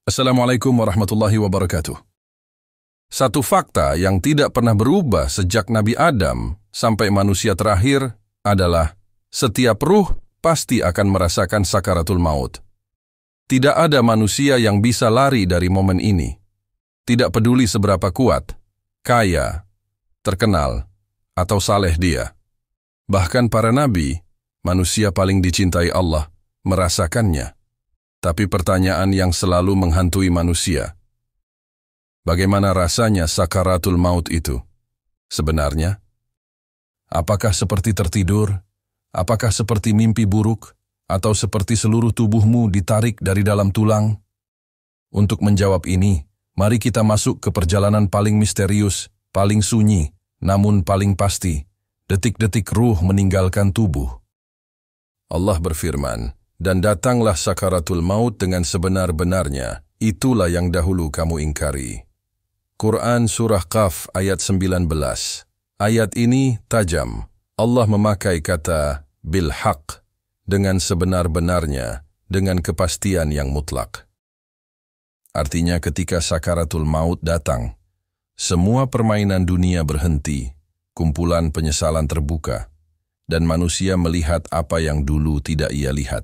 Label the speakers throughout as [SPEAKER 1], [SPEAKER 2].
[SPEAKER 1] Assalamualaikum warahmatullahi wabarakatuh. Satu fakta yang tidak pernah berubah sejak Nabi Adam sampai manusia terakhir adalah setiap ruh pasti akan merasakan sakaratul maut. Tidak ada manusia yang bisa lari dari momen ini. Tidak peduli seberapa kuat, kaya, terkenal, atau saleh dia. Bahkan para nabi, manusia paling dicintai Allah, merasakannya. Tapi pertanyaan yang selalu menghantui manusia, bagaimana rasanya sakaratul maut itu? Sebenarnya, apakah seperti tertidur? Apakah seperti mimpi buruk? Atau seperti seluruh tubuhmu ditarik dari dalam tulang? Untuk menjawab ini, mari kita masuk ke perjalanan paling misterius, paling sunyi, namun paling pasti, detik-detik ruh meninggalkan tubuh. Allah berfirman, "Dan datanglah sakaratul maut dengan sebenar-benarnya, itulah yang dahulu kamu ingkari." Quran Surah Qaf ayat 19. Ayat ini tajam. Allah memakai kata bil-haq, dengan sebenar-benarnya, dengan kepastian yang mutlak. Artinya ketika sakaratul maut datang, semua permainan dunia berhenti, kumpulan penyesalan terbuka, dan manusia melihat apa yang dulu tidak ia lihat.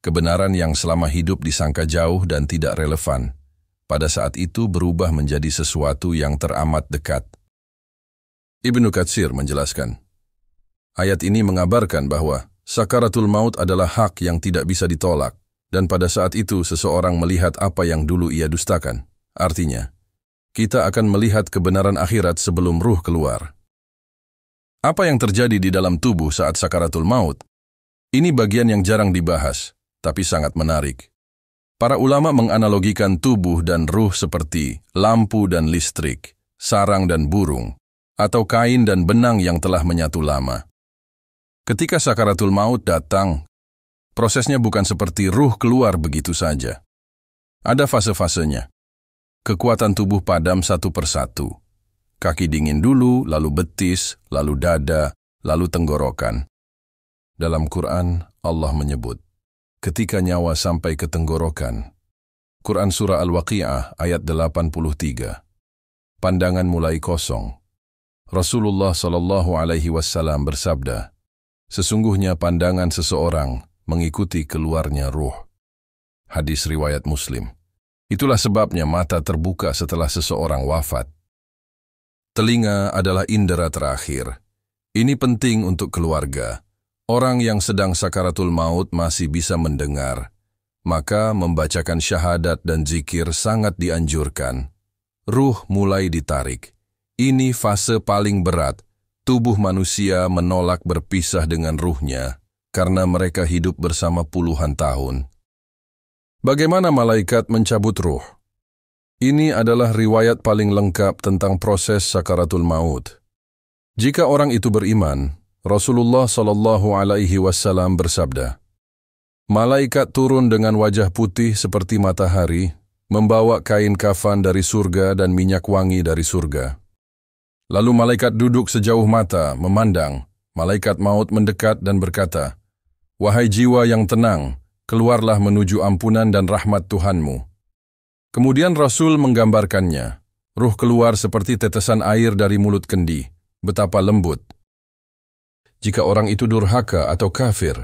[SPEAKER 1] Kebenaran yang selama hidup disangka jauh dan tidak relevan, pada saat itu berubah menjadi sesuatu yang teramat dekat. Ibnu Katsir menjelaskan, ayat ini mengabarkan bahwa sakaratul maut adalah hak yang tidak bisa ditolak, dan pada saat itu seseorang melihat apa yang dulu ia dustakan. Artinya, kita akan melihat kebenaran akhirat sebelum ruh keluar. Apa yang terjadi di dalam tubuh saat sakaratul maut? Ini bagian yang jarang dibahas, tapi sangat menarik. Para ulama menganalogikan tubuh dan ruh seperti lampu dan listrik, sarang dan burung, atau kain dan benang yang telah menyatu lama. Ketika sakaratul maut datang, prosesnya bukan seperti ruh keluar begitu saja. Ada fase-fasenya. Kekuatan tubuh padam satu persatu. Kaki dingin dulu, lalu betis, lalu dada, lalu tenggorokan. Dalam Quran, Allah menyebut, ketika nyawa sampai ke tenggorokan. Quran Surah Al-Waqi'ah ayat 83. Pandangan mulai kosong. Rasulullah SAW bersabda, sesungguhnya pandangan seseorang mengikuti keluarnya ruh. Hadis riwayat Muslim. Itulah sebabnya mata terbuka setelah seseorang wafat. Telinga adalah indera terakhir. Ini penting untuk keluarga. Orang yang sedang sakaratul maut masih bisa mendengar, maka membacakan syahadat dan zikir sangat dianjurkan. Ruh mulai ditarik. Ini fase paling berat. Tubuh manusia menolak berpisah dengan ruhnya, karena mereka hidup bersama puluhan tahun. Bagaimana malaikat mencabut ruh? Ini adalah riwayat paling lengkap tentang proses sakaratul maut. Jika orang itu beriman, Rasulullah SAW bersabda, malaikat turun dengan wajah putih seperti matahari, membawa kain kafan dari surga dan minyak wangi dari surga. Lalu malaikat duduk sejauh mata, memandang. Malaikat maut mendekat dan berkata, wahai jiwa yang tenang, keluarlah menuju ampunan dan rahmat Tuhanmu. Kemudian Rasul menggambarkannya. Ruh keluar seperti tetesan air dari mulut kendi. Betapa lembut. Jika orang itu durhaka atau kafir,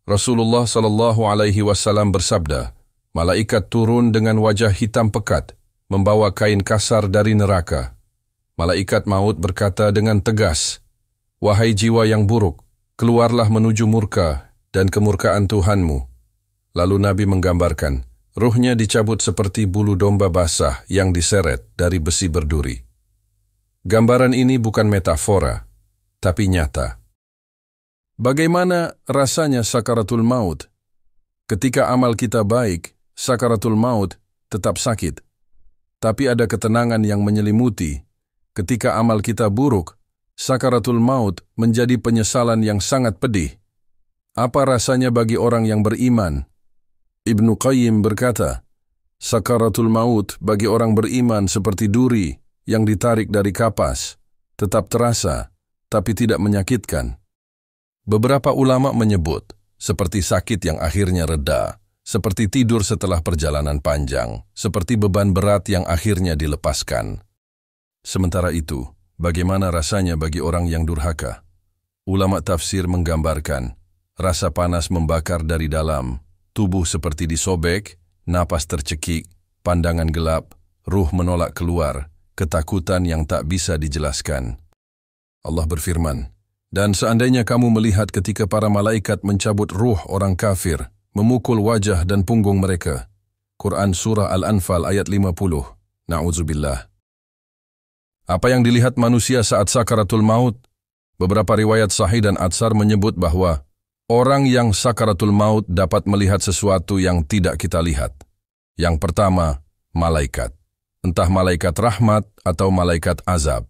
[SPEAKER 1] Rasulullah SAW bersabda, malaikat turun dengan wajah hitam pekat, membawa kain kasar dari neraka. Malaikat maut berkata dengan tegas, wahai jiwa yang buruk, keluarlah menuju murka dan kemurkaan Tuhanmu. Lalu Nabi menggambarkan, ruhnya dicabut seperti bulu domba basah yang diseret dari besi berduri. Gambaran ini bukan metafora, tapi nyata. Bagaimana rasanya sakaratul maut? Ketika amal kita baik, sakaratul maut tetap sakit. Tapi ada ketenangan yang menyelimuti. Ketika amal kita buruk, sakaratul maut menjadi penyesalan yang sangat pedih. Apa rasanya bagi orang yang beriman? Ibnu Qayyim berkata, sakaratul maut bagi orang beriman seperti duri yang ditarik dari kapas, tetap terasa, tapi tidak menyakitkan. Beberapa ulama menyebut, seperti sakit yang akhirnya reda, seperti tidur setelah perjalanan panjang, seperti beban berat yang akhirnya dilepaskan. Sementara itu, bagaimana rasanya bagi orang yang durhaka? Ulama tafsir menggambarkan, rasa panas membakar dari dalam, tubuh seperti disobek, napas tercekik, pandangan gelap, ruh menolak keluar, ketakutan yang tak bisa dijelaskan. Allah berfirman, "Dan seandainya kamu melihat ketika para malaikat mencabut ruh orang kafir, memukul wajah dan punggung mereka." Quran Surah Al-Anfal ayat 50. Na'udzubillah. Apa yang dilihat manusia saat sakaratul maut? Beberapa riwayat sahih dan atsar menyebut bahwa orang yang sakaratul maut dapat melihat sesuatu yang tidak kita lihat. Yang pertama, malaikat. Entah malaikat rahmat atau malaikat azab.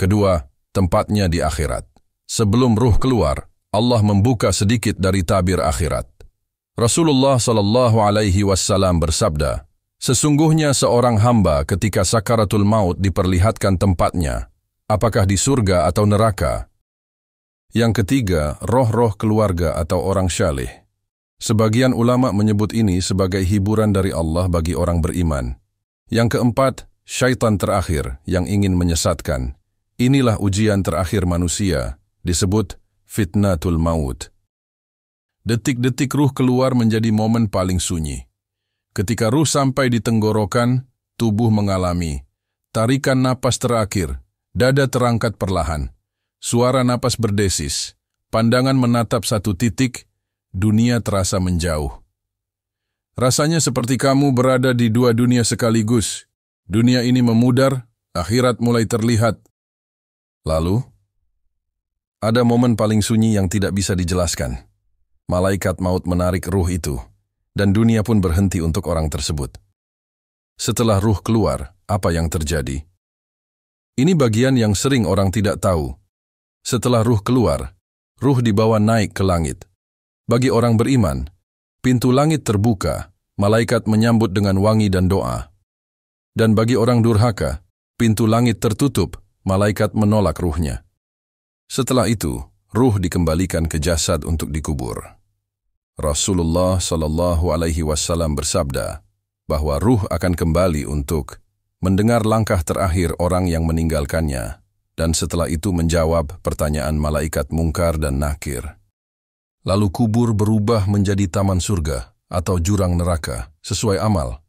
[SPEAKER 1] Kedua, tempatnya di akhirat. Sebelum ruh keluar, Allah membuka sedikit dari tabir akhirat. Rasulullah SAW bersabda, "Sesungguhnya seorang hamba ketika sakaratul maut diperlihatkan tempatnya, apakah di surga atau neraka." Yang ketiga, roh-roh keluarga atau orang syalih. Sebagian ulama menyebut ini sebagai hiburan dari Allah bagi orang beriman. Yang keempat, syaitan terakhir yang ingin menyesatkan. Inilah ujian terakhir manusia, disebut fitnatul maut. Detik-detik ruh keluar menjadi momen paling sunyi. Ketika ruh sampai di tenggorokan, tubuh mengalami tarikan napas terakhir, dada terangkat perlahan, suara napas berdesis, pandangan menatap satu titik, dunia terasa menjauh. Rasanya seperti kamu berada di dua dunia sekaligus. Dunia ini memudar, akhirat mulai terlihat. Lalu, ada momen paling sunyi yang tidak bisa dijelaskan. Malaikat maut menarik ruh itu, dan dunia pun berhenti untuk orang tersebut. Setelah ruh keluar, apa yang terjadi? Ini bagian yang sering orang tidak tahu. Setelah ruh keluar, ruh dibawa naik ke langit. Bagi orang beriman, pintu langit terbuka, malaikat menyambut dengan wangi dan doa. Dan bagi orang durhaka, pintu langit tertutup, malaikat menolak ruhnya. Setelah itu, ruh dikembalikan ke jasad untuk dikubur. Rasulullah SAW bersabda bahwa ruh akan kembali untuk mendengar langkah terakhir orang yang meninggalkannya, dan setelah itu menjawab pertanyaan malaikat Mungkar dan Nakir. Lalu kubur berubah menjadi taman surga atau jurang neraka sesuai amal.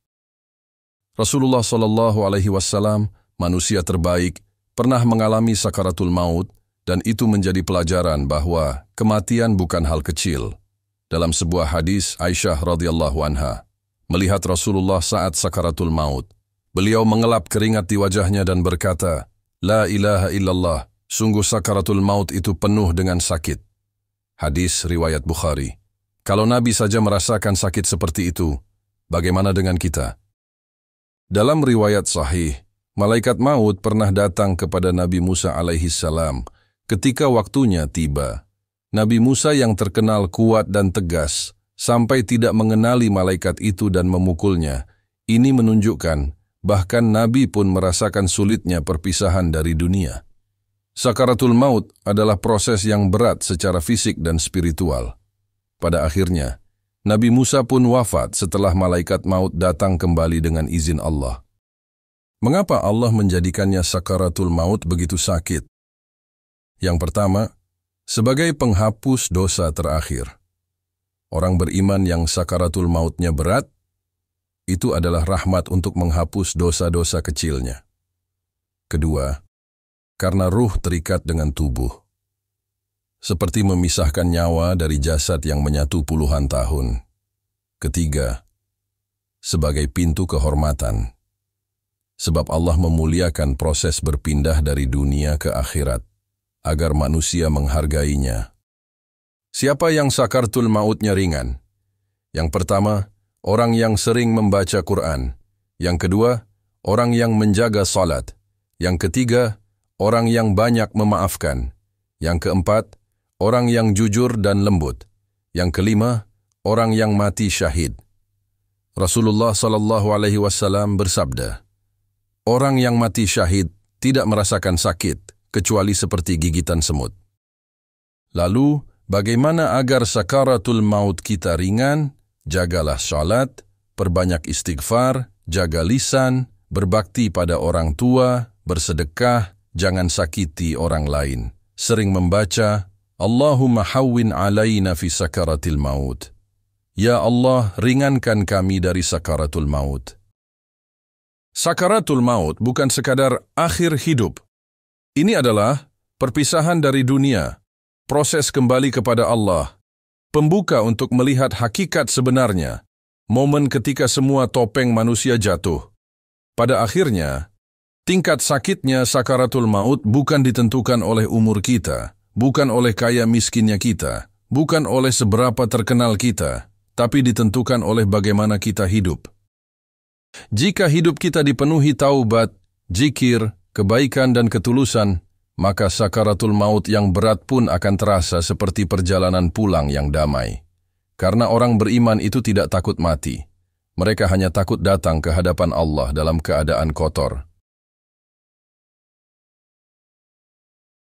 [SPEAKER 1] Rasulullah SAW, manusia terbaik, pernah mengalami sakaratul maut, dan itu menjadi pelajaran bahwa kematian bukan hal kecil. Dalam sebuah hadis, Aisyah radhiyallahu anha melihat Rasulullah saat sakaratul maut. Beliau mengelap keringat di wajahnya dan berkata, "La ilaha illallah, sungguh sakaratul maut itu penuh dengan sakit." Hadis riwayat Bukhari. Kalau Nabi saja merasakan sakit seperti itu, bagaimana dengan kita? Dalam riwayat sahih, malaikat maut pernah datang kepada Nabi Musa alaihissalam ketika waktunya tiba. Nabi Musa yang terkenal kuat dan tegas, sampai tidak mengenali malaikat itu dan memukulnya. Ini menunjukkan, bahkan Nabi pun merasakan sulitnya perpisahan dari dunia. Sakaratul maut adalah proses yang berat secara fisik dan spiritual. Pada akhirnya, Nabi Musa pun wafat setelah malaikat maut datang kembali dengan izin Allah. Mengapa Allah menjadikannya sakaratul maut begitu sakit? Yang pertama, sebagai penghapus dosa terakhir. Orang beriman yang sakaratul mautnya berat, itu adalah rahmat untuk menghapus dosa-dosa kecilnya. Kedua, karena ruh terikat dengan tubuh. Seperti memisahkan nyawa dari jasad yang menyatu puluhan tahun. Ketiga, sebagai pintu kehormatan. Sebab Allah memuliakan proses berpindah dari dunia ke akhirat, agar manusia menghargainya. Siapa yang sakaratul mautnya ringan? Yang pertama, orang yang sering membaca Quran. Yang kedua, orang yang menjaga salat. Yang ketiga, orang yang banyak memaafkan. Yang keempat, orang yang jujur dan lembut. Yang kelima, orang yang mati syahid. Rasulullah SAW bersabda, orang yang mati syahid tidak merasakan sakit, kecuali seperti gigitan semut. Lalu, bagaimana agar sakaratul maut kita ringan? jagalah salat, perbanyak istighfar, jaga lisan, berbakti pada orang tua, bersedekah, jangan sakiti orang lain. Sering membaca, Allahumma hawwin alaina fi sakaratil maut. Ya Allah, ringankan kami dari sakaratul maut. Sakaratul maut bukan sekadar akhir hidup. Ini adalah perpisahan dari dunia, proses kembali kepada Allah, pembuka untuk melihat hakikat sebenarnya, momen ketika semua topeng manusia jatuh. Pada akhirnya, tingkat sakitnya sakaratul maut bukan ditentukan oleh umur kita, bukan oleh kaya miskinnya kita, bukan oleh seberapa terkenal kita, tapi ditentukan oleh bagaimana kita hidup. Jika hidup kita dipenuhi taubat, zikir, kebaikan dan ketulusan, maka sakaratul maut yang berat pun akan terasa seperti perjalanan pulang yang damai. Karena orang beriman itu tidak takut mati. Mereka hanya takut datang ke hadapan Allah dalam keadaan kotor.